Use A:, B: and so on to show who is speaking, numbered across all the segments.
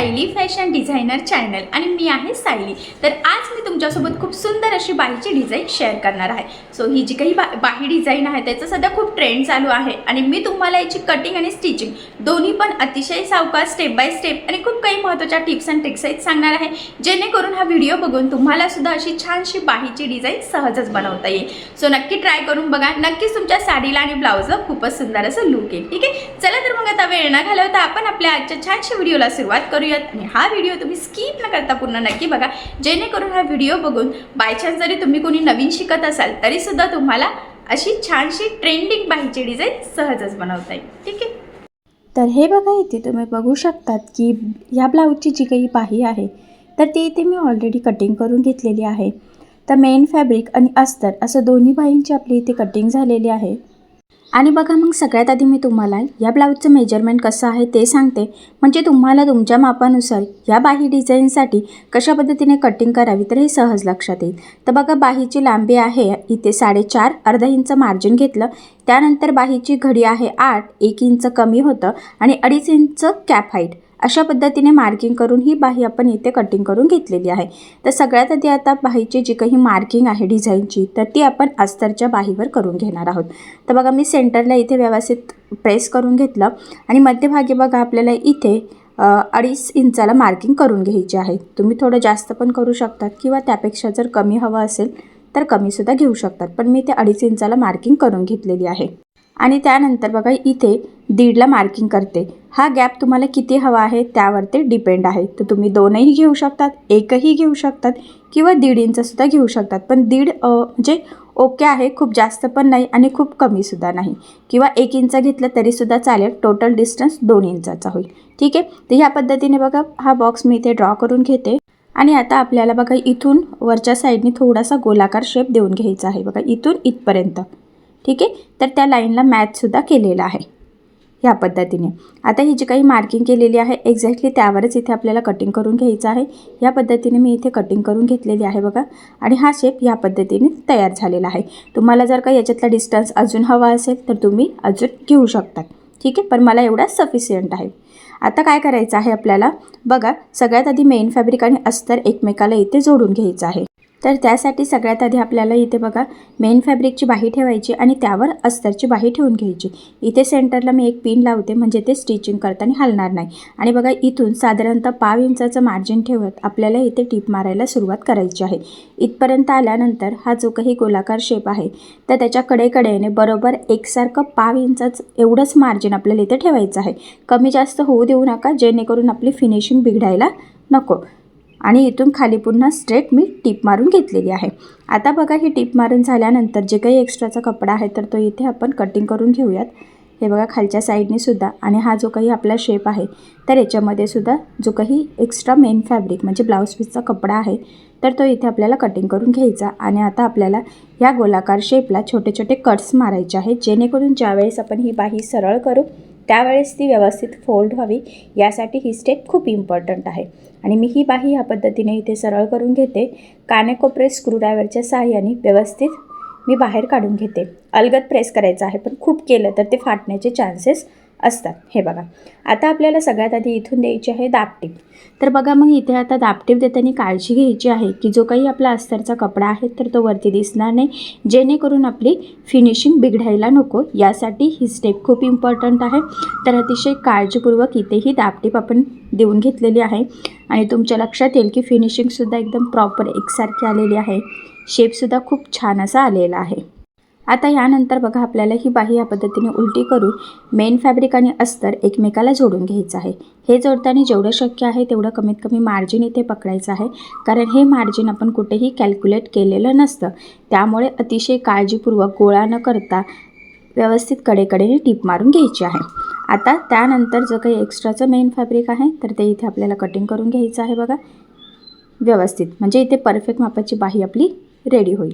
A: Sayali fashion designer channel आणि मी आहे सायली। तर आज मी तुमच्यासोबत खूप सुंदर अशी बाहीची डिझाईन शेअर करणार आहे। सो ही जी काही बाही डिझाईन आहे त्याचं सध्या खूप ट्रेंड चालू आहे आणि मी तुम्हाला याची कटिंग आणि स्टिचिंग दोन्ही पण अतिशय सावकाश स्टेप बाय स्टेप आणि खूप काही महत्त्वाच्या टिप्स अँड ट्रिक्स आहेत सांगणार आहे, जेणेकरून हा व्हिडिओ बघून तुम्हाला सुद्धा अशी छानशी बाहीची डिझाईन सहजच बनवता येईल। सो नक्की ट्राय करून बघा, नक्कीच तुमच्या साडीला आणि ब्लाउजला खूपच सुंदर असं लुक येईल। ठीक आहे, चला तर मग आता वेळ न घालवता आपण आपल्या आजच्या छानशा व्हिडिओला सुरुवात करूयात। आणि हा व्हिडिओ तुम्ही स्किप न करता पूर्ण नक्की बघा, जेणेकरून हा व्हिडिओ बघून बाय चान्स जरी तुम्ही कोणी नवीन शिकत असाल तरी सुद्धा तुम्हाला अशी छानशी ट्रेंडिंग बाहीची डिझाईन सहजच बनवता येईल। ठीक आहे,
B: तर हे बघा, इथे तुम्ही बघू शकतात की या ब्लाऊजची जी काही बाही आहे तर ती इथे मी ऑलरेडी कटिंग करून घेतलेली आहे। तर मेन फॅब्रिक आणि अस्तर असं दोन्ही बाहींची आपली इथे कटिंग झालेली आहे। आणि बघा, मग सगळ्यात आधी मी तुम्हाला या ब्लाऊजचं मेजरमेंट कसं आहे ते सांगते, म्हणजे तुम्हाला तुमच्या मापानुसार या बाही डिझाईनसाठी कशा पद्धतीने कटिंग करावी तर हे सहज लक्षात येईल। तर बघा, बाहीची लांबी आहे इथे 4.5, अर्धा इंच मार्जिन घेतलं। त्यानंतर बाहीची घडी आहे 8, 1 इंच कमी होतं आणि 2.5 इंच कॅप हाईट अशा पद्धतीने मार्किंग करून ही बाही आपण इथे कटिंग करून घेतलेली आहे। तर सगळ्यात आधी आता बाहीची जी काही मार्किंग आहे डिझाईनची तर ती आपण अस्तरच्या बाहीवर करून घेणार आहोत। तर बघा, मी सेंटरला इथे व्यवस्थित प्रेस करून घेतलं आणि मध्यभागी बघा आपल्याला इथे 2.5 इंचाला मार्किंग करून घ्यायची आहे। तुम्ही थोडं जास्त पण करू शकतात किंवा त्यापेक्षा जर कमी हवं असेल तर कमीसुद्धा घेऊ शकतात, पण मी ते 2.5 इंचाला मार्किंग करून घेतलेली आहे। आणि त्यानंतर बघा इथे 1.5ला मार्किंग करते। हा गॅप तुम्हाला किती हवा आहे त्यावर ते डिपेंड आहे। तर तुम्ही 2ही घेऊ शकतात, 1ही घेऊ शकतात किंवा 1.5 इंचसुद्धा घेऊ शकतात, पण 1.5 म्हणजे ओके आहे, खूप जास्त पण नाही आणि खूप कमीसुद्धा नाही, किंवा 1 इंच घेतलं तरीसुद्धा चालेल। टोटल डिस्टन्स 2 इंचाचा होईल। ठीक आहे, तर ह्या पद्धतीने बघा हा बॉक्स मी इथे ड्रॉ करून घेते। आणि आता आपल्याला बघा इथून वरच्या साईडने थोडासा गोलाकार शेप देऊन घ्यायचा आहे, बघा इथून इथपर्यंत। ठीक आहे, तर त्या लाईनला मॅचसुद्धा केलेला आहे ह्या पद्धतीने। आता ही जी काही मार्किंग केलेली आहे एक्झॅक्टली त्यावरच इथे आपल्याला कटिंग करून घ्यायचं आहे। या पद्धतीने मी इथे कटिंग करून घेतलेली आहे बघा, आणि हा शेप या पद्धतीने तयार झालेला आहे। तुम्हाला जर का याच्यातला डिस्टन्स अजून हवा असेल तर तुम्ही अजून घेऊ शकतात। ठीक आहे, पण मला एवढा सफिशियंट आहे। आता काय करायचं आहे आपल्याला, बघा सगळ्यात आधी मेन फॅब्रिक आणि अस्तर एकमेकाला इथे जोडून घ्यायचं आहे। तर त्यासाठी सगळ्यात आधी आपल्याला इथे बघा मेन फॅब्रिकची बाही ठेवायची आणि त्यावर अस्तरची बाही ठेवून घ्यायची। इथे सेंटरला मी एक पिन लावते, म्हणजे ते स्टिचिंग करताना हलणार नाही। आणि बघा इथून साधारणतः 0.5 इंचाचं मार्जिन ठेवत आपल्याला इथे टिप मारायला सुरुवात करायची आहे। इथपर्यंत आल्यानंतर हा जो काही गोलाकार शेप आहे तर त्याच्या कडेकडेने बरोबर एकसारखं 0.5 इंचाच एवढंच मार्जिन आपल्याला इथे ठेवायचं आहे। कमी जास्त होऊ देऊ नका, जेणेकरून आपली फिनिशिंग बिघडायला नको। आणि इथून खाली पुन्हा स्ट्रेट मी टिप मारून घेतलेली आहे। आता बघा ही टिप मारून झाल्यानंतर जे काही एक्स्ट्राचा कपडा आहे तर तो इथे आपण कटिंग करून घेऊयात। हे बघा खालच्या साईडने सुद्धा, आणि हा जो काही आपला शेप आहे तर याच्यामध्ये सुद्धा जो काही एक्स्ट्रा मेन फॅब्रिक म्हणजे ब्लाऊज पीसचा कपडा आहे तर तो इथे आपल्याला कटिंग करून घ्यायचा। आणि आता आपल्याला या गोलाकार शेपला छोटे छोटे कट्स मारायचे आहेत, जेणेकरून ज्यावेळेस आपण ही बाही सरळ करू त्यावेळेस ती व्यवस्थित फोल्ड व्हावी, यासाठी ही स्टेप खूप इम्पॉर्टंट आहे। आणि मी ही बाही ह्या पद्धतीने इथे सरळ करून घेते। कानेकोपरे स्क्रूड्रायव्हरच्या सहाय्याने व्यवस्थित मी बाहेर काढून घेते। अलगद प्रेस करायचं आहे, पण खूप केलं तर ते फाटण्याचे चान्सेस असतात। हे बघा, आता आपल्याला सगळ्यात आधी इथून द्यायची आहे दाबटीप। तर बघा, मग इथे आता दाबटीप देताना काळजी घ्यायची आहे की जो काही आपला अस्तरचा कपडा आहे तर तो वरती दिसणार नाही, जेणेकरून आपली फिनिशिंग बिघडायला नको, यासाठी ही स्टेप खूप इम्पॉर्टंट आहे। तर अतिशय काळजीपूर्वक इथेही दाबटीप आपण देऊन घेतलेली आहे आणि तुमच्या लक्षात येईल की फिनिशिंगसुद्धा एकदम प्रॉपर एकसारखी आलेली आहे, शेपसुद्धा खूप छान असा आलेला आहे। आता यानंतर बघा आपल्याला ही बाही या पद्धतीने उलटी करून मेन फॅब्रिक आणि अस्तर एकमेकाला जोडून घ्यायचं आहे। हे जोडताना जेवढं शक्य आहे तेवढं कमीत कमी मार्जिन इथे पकडायचं आहे, कारण हे मार्जिन आपण कुठेही कॅल्क्युलेट केलेलं नसतं। त्यामुळे अतिशय काळजीपूर्वक गोळा न करता व्यवस्थित कडेकडेने टिप मारून घ्यायची आहे। आता त्यानंतर जो काही एक्स्ट्राचं मेन फॅब्रिक आहे तर ते इथे आपल्याला कटिंग करून घ्यायचं आहे बघा व्यवस्थित, म्हणजे इथे परफेक्ट मापाची बाही आपली रेडी होईल।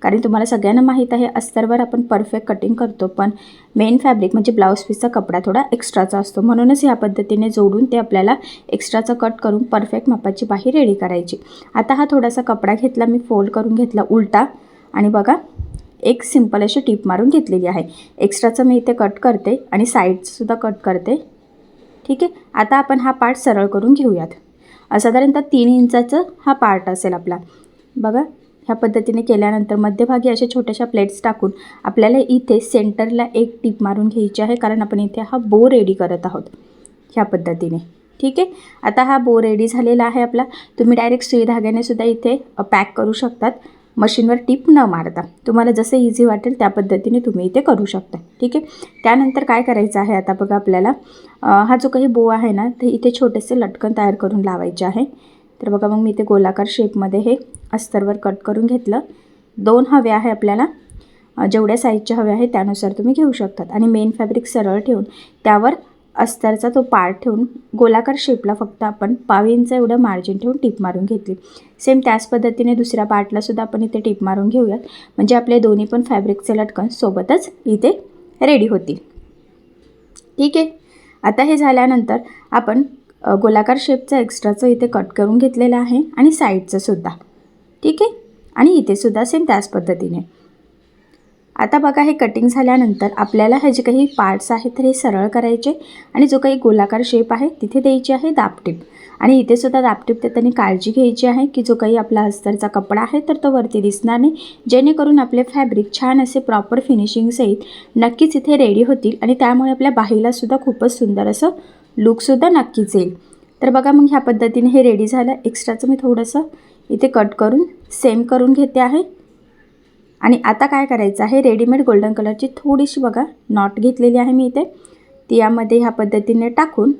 B: कारण तुम्हाला सगळ्यांना माहीत आहे अस्तरवर आपण परफेक्ट कटिंग करतो, पण मेन फॅब्रिक म्हणजे ब्लाऊज पीसचा कपडा थोडा एक्स्ट्राचा असतो, म्हणूनच ह्या पद्धतीने जोडून ते आपल्याला एक्स्ट्राचा कट करून परफेक्ट मापाची बाही रेडी करायची। आता हा थोडासा कपडा घेतला, मी फोल्ड करून घेतला उलटा, आणि बघा एक सिंपल अशी टिप मारून घेतलेली आहे। एक्स्ट्राचं मी इथे कट करते आणि साईडसुद्धा कट करते। ठीक आहे. आता आपण हा पार्ट सरळ करून घेऊयात. साधारणतः 3 इंचाचं हा पार्ट असेल आपला. बघा ह्या पद्धतीने केल्यानंतर मध्यभागी अशा छोट्याशा प्लेट्स टाकून आपल्याला इथे सेंटरला एक टीप मारून घ्यायची आहे, कारण आपण इथे हा बो रेडी करत आहोत ह्या पद्धतीने. ठीक आहे. आता हा बो रेडी झालेला आहे आपला. तुम्ही डायरेक्ट सुई धाग्याने सुद्धा इथे पॅक करू शकतात, मशीनवर टीप न मारता. तुम्हाला जसं इझी वाटेल त्या पद्धतीने तुम्ही इथे करू शकता. ठीक आहे. त्यानंतर काय करायचं आहे आता बघा आपल्याला, हा जो काही बो आहे ना, ते इथे छोटेसे लटकन तयार करून लावायचे आहे. तर बघा मग मी इथे गोलाकार शेपमध्ये हे अस्तरवर कट करून घेतलं. 2 हवे आहे आपल्याला, जेवढ्या साईजच्या हव्या आहे त्यानुसार तुम्ही घेऊ शकतात. आणि मेन फॅब्रिक सरळ ठेवून त्यावर अस्तरचा तो पार्ट ठेवून गोलाकार शेपला फक्त आपण 1/2 इंच एवढं मार्जिन ठेवून टीप मारून घेतली. सेम त्याच पद्धतीने दुसऱ्या पार्टला सुद्धा आपण इथे टीप मारून घेऊयात, म्हणजे आपले दोन्ही पण फॅब्रिकचे लटकन सोबतच इथे रेडी होतील. ठीक आहे. आता हे झाल्यानंतर आपण गोलाकार शेपचं एक्स्ट्राचं इथे कट करून घेतलेलं आहे आणि साईडचं सुद्धा. ठीक आहे. आणि इथे सुद्धा सेम त्याच पद्धतीने. आता बघा हे कटिंग झाल्यानंतर आपल्याला हे जे काही पार्ट्स आहेत तर हे सरळ करायचे आणि जो काही गोलाकार शेप आहे तिथे द्यायची आहे दाबटीप. आणि इथे सुद्धा दाबटीप देताना काळजी घ्यायची आहे की जो काही आपला अस्तरचा कपडा आहे तर तो वरती दिसणार नाही, जेणेकरून आपले फॅब्रिक छान असे प्रॉपर फिनिशिंग सहित नक्कीच इथे रेडी होतील आणि त्यामुळे आपल्या बाहीला सुद्धा खूपच सुंदर असं लुकसुद्धा नक्कीच येईल. तर बघा मग ह्या पद्धतीने हे रेडी झालं. एक्स्ट्राचं मी थोडंसं इथे कट करून सेम करून घेते आहे. आणि आता काय करायचं आहे, रेडीमेड गोल्डन कलरची थोडीशी बघा नॉट घेतलेली आहे मी इथे, ती यामध्ये ह्या पद्धतीने टाकून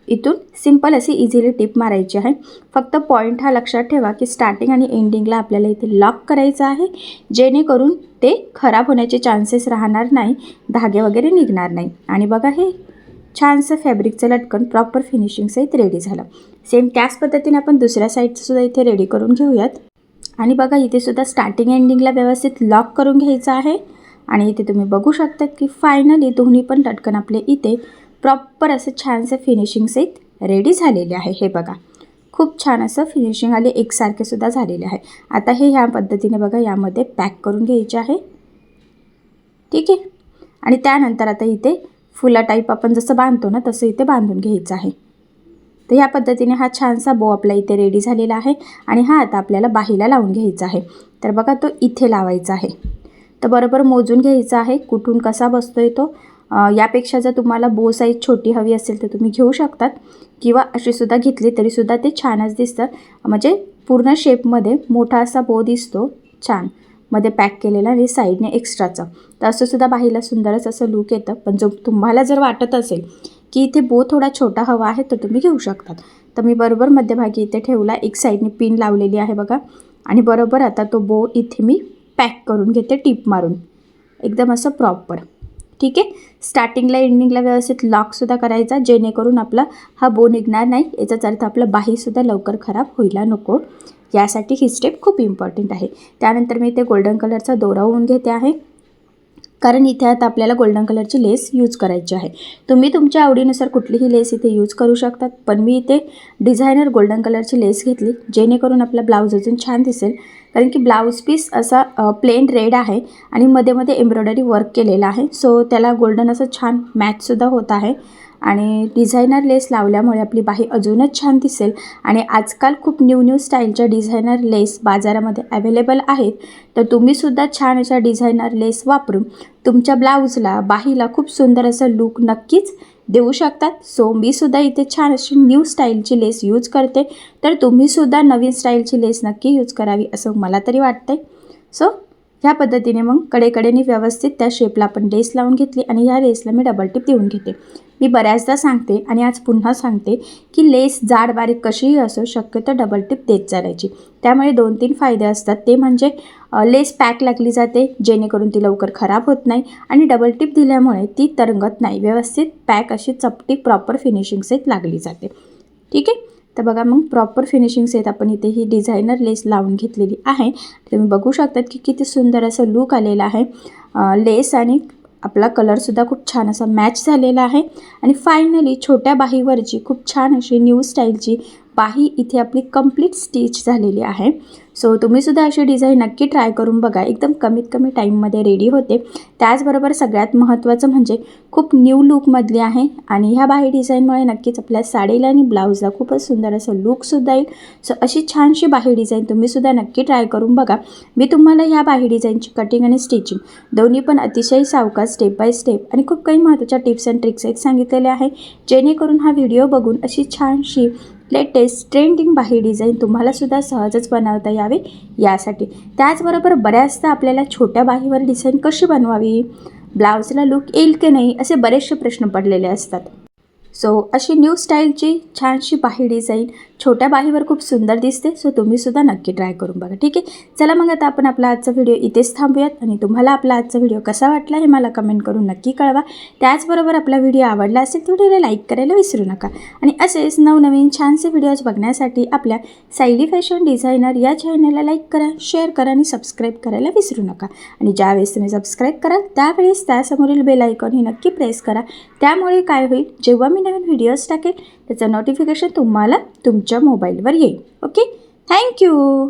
B: इथून सिंपल अशी इझिली टिप मारायची आहे. फक्त पॉईंट हा लक्षात ठेवा की स्टार्टिंग आणि एंडिंगला आपल्याला इथे लॉक करायचं आहे, जेणेकरून ते खराब होण्याचे चान्सेस राहणार नाही, धागे वगैरे निघणार नाही. आणि बघा हे छानसं फॅब्रिकचं लटकन प्रॉपर फिनिशिंग सहित रेडी झालं. सेम त्याच पद्धतीने आपण दुसऱ्या साईडचं सुद्धा इथे रेडी करून घेऊयात. आणि बघा इथे सुद्धा स्टार्टिंग एंडिंगला व्यवस्थित लॉक करून घ्यायचं आहे. आणि इथे तुम्ही बघू शकतात की फायनली दोन्ही पण लटकन आपले इथे प्रॉपर असं छानसं फिनिशिंग सहित रेडी झालेले आहे. हे बघा खूप छान असं फिनिशिंग आले, एकसारखे सुद्धा झालेले आहे. आता हे ह्या पद्धतीने बघा यामध्ये पॅक करून घ्यायचे आहे. ठीक आहे. आणि त्यानंतर आता इथे फुला टाईप आपण जसं बांधतो ना तसं इथे बांधून घ्यायचं आहे. तर ह्या पद्धतीने हा छानसा बो आपला इथे रेडी झालेला आहे. आणि हा आता आपल्याला बाहीला लावून घ्यायचा आहे. तर बघा तो इथे लावायचा आहे. तर बरोबर मोजून घ्यायचा आहे कुठून कसा बसतोय तो. यापेक्षा जर तुम्हाला बो साईज छोटी हवी असेल तर तुम्ही घेऊ शकतात, किंवा अशी सुद्धा घेतली तरीसुद्धा ते छानच दिसतं. म्हणजे पूर्ण शेपमध्ये मोठा असा बो दिसतो छान, मध्ये पॅक केलेला आणि साईडने एक्स्ट्राचं. तर असं सुद्धा बाहीला सुंदरच असं लूक येतं. पण जो तुम्हाला जर वाटत असेल की इथे बो थोडा छोटा हवा आहे तर तुम्ही घेऊ शकतात. तर मी बरोबर मध्यभागी इथे ठेवला, एक साईडने पिन लावलेली आहे बघा. आणि बरोबर आता तो बो इथे मी पॅक करून घेते टीप मारून एकदम असं प्रॉपर. ठीक आहे. स्टार्टिंगला एंडिंगला व्यवस्थित लॉकसुद्धा करायचा, जेणेकरून आपला हा बो निघणार नाही. याचाच अर्थ आपलं बाहीसुद्धा लवकर खराब व्हायला नको, यासाठी ही स्टेप खूप इम्पॉर्टंट आहे. त्यानंतर मी इथे गोल्डन कलरचा दोरा होऊन घेते आहे, कारण इथे आता आपल्याला गोल्डन कलरची लेस यूज करायची आहे. तुम्ही तुमच्या आवडीनुसार कुठलीही लेस इथे यूज करू शकतात, पण मी इथे डिझायनर गोल्डन कलरची लेस घेतली, जेणेकरून आपला ब्लाऊज अजून छान दिसेल. कारण की ब्लाऊज पीस असा प्लेन रेड आहे आणि मध्ये मध्ये एम्ब्रॉयडरी वर्क केलेला आहे, सो त्याला गोल्डन असं छान मॅचसुद्धा होत आहे. आणि डिझायनर लेस लावल्यामुळे आपली बाही अजूनच छान दिसेल. आणि आजकाल खूप न्यू स्टाईलच्या डिझायनर लेस बाजारामध्ये अवेलेबल आहेत, तर तुम्हीसुद्धा छान अशा डिझायनर लेस वापरून तुमच्या ब्लाऊजला बाहीला खूप सुंदर असं लूक नक्कीच देऊ शकतात. सो मीसुद्धा इथे छान अशी न्यू स्टाईलची लेस यूज करते, तर तुम्हीसुद्धा नवीन स्टाईलची लेस नक्की यूज करावी असं मला तरी वाटतंय. सो ह्या पद्धतीने मग कडेकडेने व्यवस्थित त्या शेपला आपण लेस लावून घेतली आणि ह्या लेसला मी डबल टिप देऊन घेते. मी बऱ्याचदा सांगते आणि आज पुन्हा सांगते की लेस जाड बारीक कशीही असो, शक्यतो डबल टिप देत चालायची. त्यामुळे 2-3 फायदे असतात. ते म्हणजे लेस पॅक लागली जाते, जेणेकरून ती लवकर खराब होत नाही, आणि डबल टिप दिल्यामुळे ती तरंगत नाही, व्यवस्थित पॅक अशी चपटी प्रॉपर फिनिशिंग सहित लागली जाते. ठीक आहे. तर बघा मग प्रॉपर फिनिशिंग सहित आपण इथे ही डिझायनर लेस लावून घेतलेली आहे. तुम्ही बघू शकतात की किती सुंदर असं लूक आलेला आहे. लेस आणि आपला कलरसुद्धा खूप छान असा मॅच झालेला आहे. आणि फायनली छोट्या बाहीवरची खूप छान अशी न्यू स्टाईलची बाही इथे आपली कंप्लीट स्टिच झालेली आहे. सो तुम्हीसुद्धा अशी डिझाईन नक्की ट्राय करून बघा. एकदम कमीत कमी टाईममध्ये रेडी होते. त्याचबरोबर सगळ्यात महत्त्वाचं म्हणजे खूप न्यू लुकमधली आहे आणि ह्या बाही डिझाईनमुळे नक्कीच आपल्या साडीला आणि ब्लाऊजला खूपच सुंदर असं लुकसुद्धा येईल. सो अशी छानशी बाही डिझाईन तुम्हीसुद्धा नक्की ट्राय करून बघा. मी तुम्हाला ह्या बाही डिझाईनची कटिंग आणि स्टिचिंग दोन्ही पण अतिशय सावकाश स्टेप बाय स्टेप आणि खूप काही महत्त्वाच्या टिप्स अँड ट्रिक्स आहेत सांगितलेले आहे, जेणेकरून हा व्हिडिओ बघून अशी छानशी लेटेस्ट ट्रेंडिंग बाही डिझाईन तुम्हालासुद्धा सहजच बनवता यावे यासाठी. त्याचबरोबर बऱ्याचदा आपल्याला छोट्या बाहीवर डिझाईन कशी बनवावी, ब्लाऊजला लुक येईल की नाही, असे बरेचसे प्रश्न पडलेले असतात. सो अशी न्यू स्टाईलची छानशी बाही डिझाईन छोट्या बाहीवर खूप सुंदर दिसते. सो तुम्हीसुद्धा नक्की ट्राय करून बघा. ठीक आहे, चला मग आता आपण आपला आजचा व्हिडिओ इथेच थांबूयात आणि तुम्हाला आपला आजचा व्हिडिओ कसा वाटला हे मला कमेंट करून नक्की कळवा. त्याचबरोबर आपला व्हिडिओ आवडला असेल तर व्हिडिओला लाईक करायला विसरू नका आणि असेच नवनवीन छानसे व्हिडिओज बघण्यासाठी आपल्या सायली फॅशन डिझायनर या चॅनलला लाईक करा, शेअर करा आणि सबस्क्राईब करायला विसरू नका. आणि ज्यावेळेस तुम्ही सबस्क्राईब कराल त्यावेळेस त्यासमोरील बेल आयकॉन ही नक्की प्रेस करा. त्यामुळे काय होईल, जेव्हा मी नवीन व्हिडिओज टाकेल त्याचं नोटिफिकेशन तुम्हाला तुमच्या मोबाईलवर येईल. Okay, thank you.